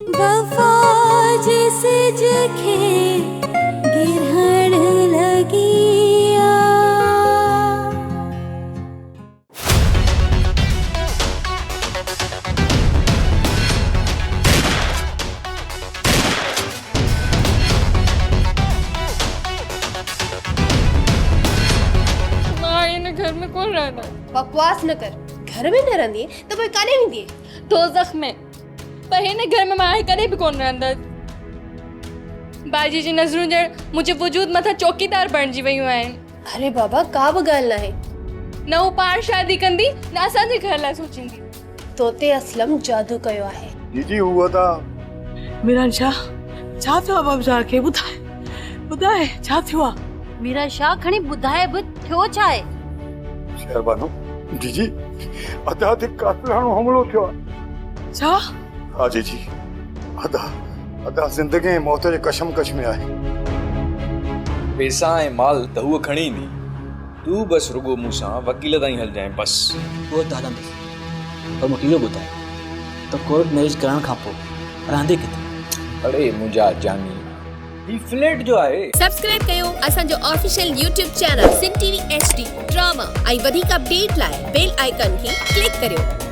वफा जिसे जखे गिरहण लगिया। माँ इन घर में कौन रहना? बकवास न कर। घर में न रहंदी तो कोई काने नहीं दिए। दोज़ख में पर हिन घर में मां कॾहिं बि कोन रहंदसि। बाजी जी नज़रूं ॼण मुंहिंजे वजूद मथां चौकीदार बणिजी वियूं आहिनि। अरे बाबा का बि ॻाल्हि न आहे। न हू पार शादी कंदी न असांजे घर लाइ सोचींदी। तोते असलम जादू कयो आहे। दीदी हुआ था मीरान शाह छा थियो आहे बाबूजान खे ॿुधाए छा थियो आहे? मीरा शाह खणी ॿुधाए बि थियो छा आहे? शहरबानो दीदी अदा ते कातलाणो हमलो थियो आहे। छा? हाँ जी अदा जिंदगी ऐं मौत जे कशमकश में आहे। पैसा ऐं माल त हूअ खणी ईंदी, तूं बस रुगो मूंसां वकील ताईं हल जाए बस। वो हलंदुसि पर मूंखे इहो ॿुधाए त कोर्ट मैरिज करण खां पोइ रहंदे किथे? अरे मुंहिंजा जानी ही फ्लैट जो आहे। सब्सक्राइब कयो असांजो ऑफिशियल YouTube चैनल सिन TV HD ड्रामा ऐं वधीक अपडेट लाइ बेल आइकन खे क्लिक करियो।